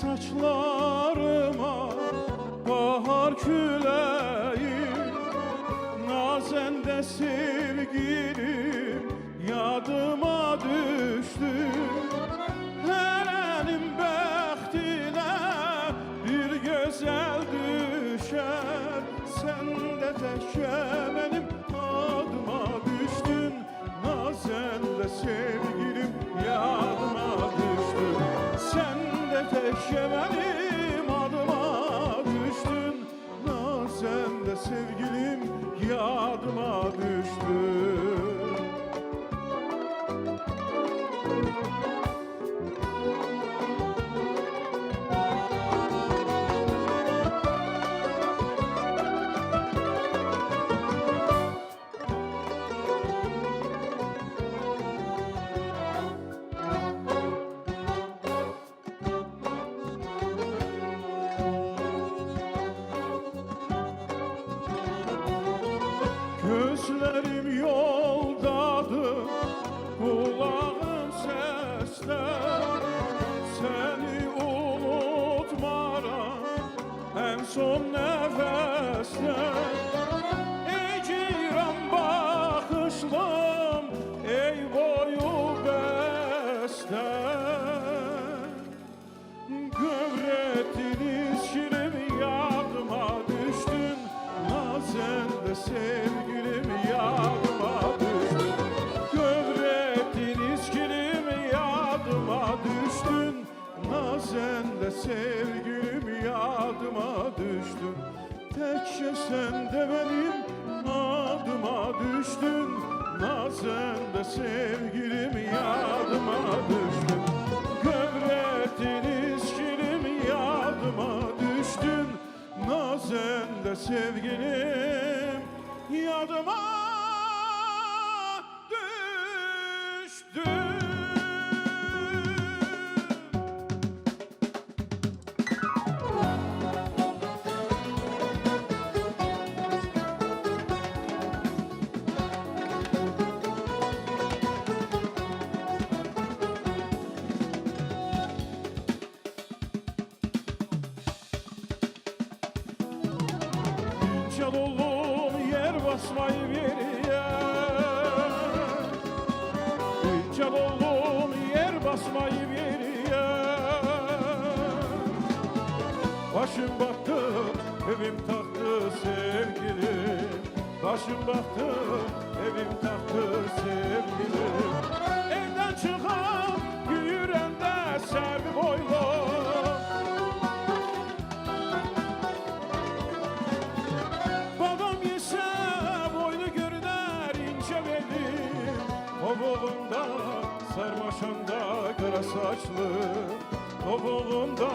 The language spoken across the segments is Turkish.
saçlarıma bahar küleği, nazende sevgilim yadıma düştü. Herenin bəxtinə bir gözəl düşər, sen de təkcə mənim adıma düşdün. Nazende sevgilim yadıma düştü. Sen de təkcə mənim adıma düşdün. Nazende sevgilim yadıma düştü. Gözlerim yoldadır, kulağım sesle. Seni unutmaram en son nefeste. Ey ceyran bakışlım, ey boyu beste. Gövrettin şirin yadıma düştün. Nazende sevgilim yadıma düştün. Gövrettin iskilim yadıma düştün. Nazende sevgilim yadıma düştün. Tekşe sen de benim adıma düştün. Nazende sevgilim yadıma düştün. Gövrettin iskilim yadıma düştün. Nazende sevgilim yadıma düştü. Çal oğlum yer basmayı veriye. Çal oğlum yer basmayı veriye. Başım battı, evim taktı sevgilim. Başım battı, evim taktı sevgilim. Evden çıkan yürüyende servi boylu. Topuğunda sarmaşanda kara saçlı. Topuğunda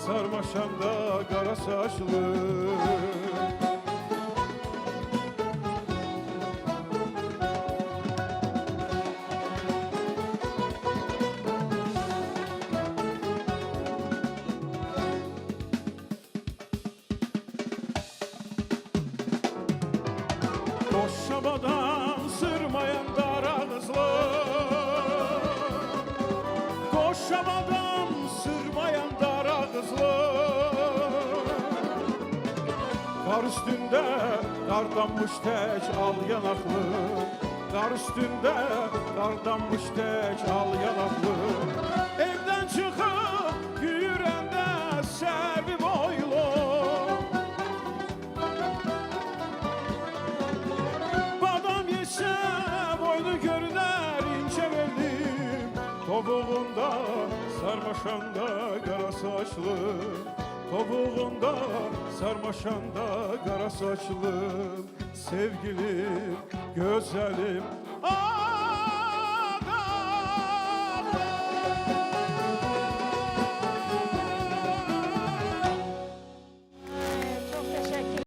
sarmaşanda kara saçlı. Koşamadan sırmayan dara kızlar, koşamadan sırmayan dara kızlar. Kar üstünde kardanmış tek al yanaklı. Kar üstünde kardanmış tek al yanaklı. Evden çıkıp yürüyende servi boylu. Boynu görüner ince bellim. Topuğunda sarmaşanda kara saçlı. Topuğunda sarmaşanda kara saçlı. Sevgilim, güzelim.